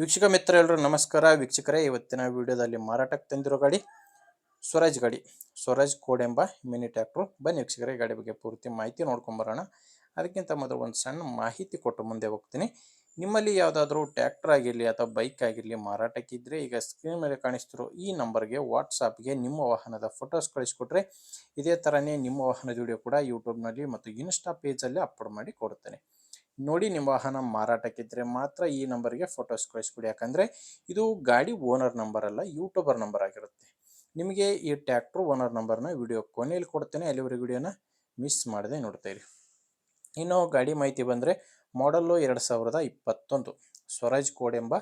ವೀಕ್ಷಕ ಮಿತ್ರ ಎಲ್ಲರೂ ನಮಸ್ಕಾರ ವೀಕ್ಷಕರೇ. ಇವತ್ತಿನ ವಿಡಿಯೋದಲ್ಲಿ ಮಾರಾಟಕ್ಕೆ ತಂದಿರೋ ಗಾಡಿ ಸ್ವರಾಜ್ ಗಾಡಿ, ಸ್ವರಾಜ್ ಕೋಡ್ ಎಂಬ ಮಿನಿ ಟ್ರ್ಯಾಕ್ಟರ್. ಬನ್ನಿ ವೀಕ್ಷಕರೇ, ಗಾಡಿ ಬಗ್ಗೆ ಪೂರ್ತಿ ಮಾಹಿತಿ ನೋಡ್ಕೊಂಬರೋಣ. ಅದಕ್ಕಿಂತ ಮೊದಲು ಒಂದು ಸಣ್ಣ ಮಾಹಿತಿ ಕೊಟ್ಟು ಮುಂದೆ ಹೋಗ್ತೀನಿ. ನಿಮ್ಮಲ್ಲಿ ಯಾವುದಾದ್ರೂ ಟ್ರ್ಯಾಕ್ಟರ್ ಆಗಿರಲಿ ಅಥವಾ ಬೈಕ್ ಆಗಿರಲಿ ಮಾರಾಟಕ್ಕಿದ್ದರೆ ಈಗ ಸ್ಕ್ರೀನ್ ಮೇಲೆ ಕಾಣಿಸ್ತಿರೋ ಈ ನಂಬರ್ಗೆ ವಾಟ್ಸಾಪ್ಗೆ ನಿಮ್ಮ ವಾಹನದ ಫೋಟೋಸ್ ಕಳಿಸ್ಕೊಟ್ರೆ ಇದೇ ಥರನೇ ನಿಮ್ಮ ವಾಹನದ ವಿಡಿಯೋ ಕೂಡ ಯೂಟ್ಯೂಬ್ನಲ್ಲಿ ಮತ್ತು ಇನ್ಸ್ಟಾ ಪೇಜಲ್ಲಿ ಅಪ್ಲೋಡ್ ಮಾಡಿ ಕೊಡುತ್ತೇನೆ. ನೋಡಿ, ನಿಮ್ಮ ವಾಹನ ಮಾರಾಟಕ್ಕಿದ್ರೆ ಮಾತ್ರ ಈ ನಂಬರ್ಗೆ ಫೋಟೋಸ್ ಕಳಿಸ್ಕೊಡಿ. ಯಾಕಂದರೆ ಇದು ಗಾಡಿ ಓನರ್ ನಂಬರ್ ಅಲ್ಲ, ಯೂಟ್ಯೂಬರ್ ನಂಬರ್ ಆಗಿರುತ್ತೆ. ನಿಮಗೆ ಈ ಟ್ರ್ಯಾಕ್ಟರ್ ಓನರ್ ನಂಬರ್ನ ವಿಡಿಯೋ ಕೊನೆಯಲ್ಲಿ ಕೊಡ್ತೇನೆ, ಅಲ್ಲಿವರೆಗೆ ವಿಡಿಯೋನ ಮಿಸ್ ಮಾಡದೆ ನೋಡ್ತಾ ಇರಿ. ಇನ್ನು ಗಾಡಿ ಮಾಹಿತಿ ಬಂದರೆ ಮಾಡಲ್ಲು 2021 ಸ್ವರಾಜ್ ಕೋಡ್ ಎಂಬ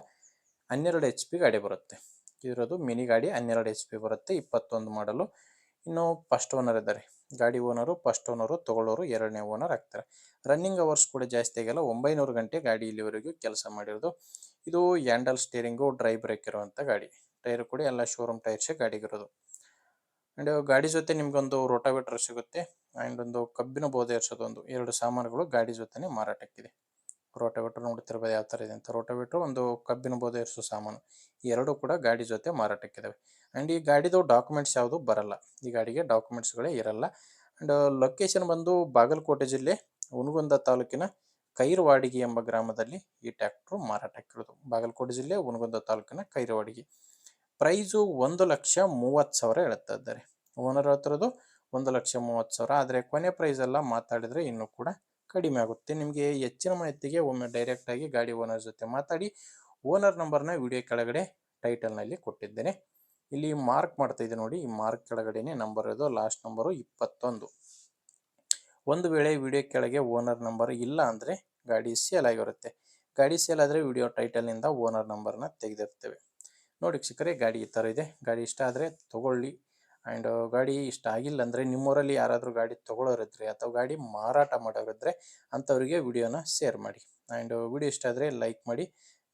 12 HP ಗಾಡಿ ಬರುತ್ತೆ. ಇರೋದು ಮಿನಿ ಗಾಡಿ, 12 HP ಬರುತ್ತೆ, 21 ಮಾಡಲು. ಇನ್ನು ಫಸ್ಟ್ ಓನರ್ ಇದ್ದಾರೆ. ಗಾಡಿ ಓನರು ಫಸ್ಟ್ ಓನರು, ತೊಗೊಳ್ಳೋರು ಎರಡನೇ ಓನರ್ ಆಗ್ತಾರೆ. ರನ್ನಿಂಗ್ ಅವರ್ಸ್ ಕೂಡ ಜಾಸ್ತಿ ಆಗಿಲ್ಲ, 900 ಗಂಟೆ ಗಾಡಿ ಇಲ್ಲಿವರೆಗೂ ಕೆಲಸ ಮಾಡಿರೋದು. ಇದು ಹ್ಯಾಂಡಲ್ ಸ್ಟೇರಿಂಗು, ಡ್ರೈ ಬ್ರೇಕ್ ಇರುವಂಥ ಗಾಡಿ. ಟೈರ್ ಕೂಡ ಎಲ್ಲ ಶೋರೂಮ್ ಟೈರ್ಸೇ ಗಾಡಿಗಿರೋದು. ಆ್ಯಂಡ್ ಗಾಡಿ ಜೊತೆ ನಿಮಗೊಂದು ರೋಟಾವೇಟರ್ ಸಿಗುತ್ತೆ, ಆ್ಯಂಡ್ ಒಂದು ಕಬ್ಬಿನ ಬೋಧೆ ಇರಿಸೋದೊಂದು 2 ಸಾಮಾನುಗಳು ಗಾಡಿ ಜೊತೆನೇ ಮಾರಾಟಕ್ಕಿದೆ. ರೋಟಾವೇಟರ್ ನೋಡ್ತಿರ್ಬೋದು ಯಾವ ಥರ ಇದೆ ಅಂತ. ರೋಟಾವೇಟ್ರು, ಒಂದು ಕಬ್ಬಿನ ಬೋಧೆ ಇರಿಸೋ ಸಾಮಾನು, ಈ ಎರಡೂ ಕೂಡ ಗಾಡಿ ಜೊತೆ ಮಾರಾಟಕ್ಕಿದ್ದಾವೆ. ಆ್ಯಂಡ್ ಈ ಗಾಡಿದು ಡಾಕ್ಯುಮೆಂಟ್ಸ್ ಯಾವುದು ಬರಲ್ಲ, ಈ ಗಾಡಿಗೆ ಡಾಕ್ಯುಮೆಂಟ್ಸ್ಗಳೇ ಇರಲ್ಲ. ಆ್ಯಂಡ್ ಲೊಕೇಶನ್ ಬಂದು ಬಾಗಲಕೋಟೆ ಜಿಲ್ಲೆ ಹುನಗುಂದ ತಾಲೂಕಿನ ಕೈರವಾಡಿಗೆ ಎಂಬ ಗ್ರಾಮದಲ್ಲಿ ಈ ಟ್ರ್ಯಾಕ್ಟ್ರು ಮಾರಾಟಕ್ಕಿರೋದು. ಬಾಗಲಕೋಟೆ ಜಿಲ್ಲೆ ಹುನಗುಂದ ತಾಲೂಕಿನ ಕೈರವಾಡಿಗೆ. ಪ್ರೈಸು 1,30,30,000 ಹೇಳ್ತಾ ಇದ್ದಾರೆ. ಓನರ್ ಹೇಳ್ತಿರೋದು 1,30,30,000. ಆದರೆ ಕೊನೆ ಪ್ರೈಸ್ ಎಲ್ಲ ಮಾತಾಡಿದರೆ ಇನ್ನೂ ಕೂಡ ಕಡಿಮೆ ಆಗುತ್ತೆ. ನಿಮಗೆ ಹೆಚ್ಚಿನ ಮಾಹಿತಿಗೆ ಒಮ್ಮೆ ಡೈರೆಕ್ಟಾಗಿ ಗಾಡಿ ಓನರ್ ಜೊತೆ ಮಾತಾಡಿ. ಓನರ್ ನಂಬರ್ನ ವಿಡಿಯೋ ಕೆಳಗಡೆ ಟೈಟಲ್ನಲ್ಲಿ ಕೊಟ್ಟಿದ್ದೇನೆ. ಇಲ್ಲಿ ಮಾರ್ಕ್ ಮಾಡ್ತಾ ಇದೆ ನೋಡಿ, ಈ ಮಾರ್ಕ್ ಕೆಳಗಡೆನೆ ನಂಬರ್ ಇರೋದು. Last number 21. ಒಂದು ವೇಳೆ ವಿಡಿಯೋ ಕೆಳಗೆ ಓನರ್ ನಂಬರ್ ಇಲ್ಲ ಅಂದರೆ ಗಾಡಿ ಸೇಲ್ ಆಗಿರುತ್ತೆ. ಗಾಡಿ ಸೇಲ್ ಆದರೆ ವಿಡಿಯೋ ಟೈಟಲ್ನಿಂದ ಓನರ್ ನಂಬರ್ನ ತೆಗೆದಿರ್ತೇವೆ. ನೋಡಿ ವೀಕ್ಷಕರೇ, ಗಾಡಿ ಈ ಥರ ಇದೆ. ಗಾಡಿ ಇಷ್ಟ ಆದರೆ ತೊಗೊಳ್ಳಿ. ಆ್ಯಂಡ್ ಗಾಡಿ ಇಷ್ಟ ಆಗಿಲ್ಲ ಅಂದರೆ ನಿಮ್ಮೂರಲ್ಲಿ ಯಾರಾದರೂ ಗಾಡಿ ತೊಗೊಳ್ಳೋರಿದ್ರೆ ಅಥವಾ ಗಾಡಿ ಮಾರಾಟ ಮಾಡೋರಿದ್ರೆ ಅಂಥವರಿಗೆ ವಿಡಿಯೋನ ಶೇರ್ ಮಾಡಿ. ಆ್ಯಂಡ್ ವಿಡಿಯೋ ಇಷ್ಟ ಆದರೆ ಲೈಕ್ ಮಾಡಿ,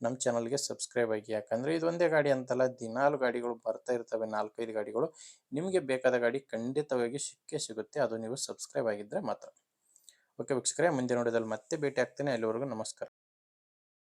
ನಮ್ಮ ಚಾನಲ್ಗೆ ಸಬ್ಸ್ಕ್ರೈಬ್ ಆಗಿ. ಯಾಕಂದರೆ ಇದೊಂದೇ ಗಾಡಿ ಅಂತಲ್ಲ, ದಿನಾಲು ಗಾಡಿಗಳು ಬರ್ತಾ ಇರ್ತವೆ, 4-5 ಗಾಡಿಗಳು. ನಿಮಗೆ ಬೇಕಾದ ಗಾಡಿ ಖಂಡಿತವಾಗಿ ಸಿಕ್ಕೇ ಸಿಗುತ್ತೆ, ಅದು ನೀವು ಸಬ್ಸ್ಕ್ರೈಬ್ ಆಗಿದ್ದರೆ ಮಾತ್ರ. ಓಕೆ ವೀಕ್ಷಕರೇ, ಮುಂದೆ ನೋಡಿದಲ್ಲಿ ಮತ್ತೆ ಭೇಟಿ ಆಗ್ತೇನೆ. ಅಲ್ಲಿವರೆಗೂ ನಮಸ್ಕಾರ.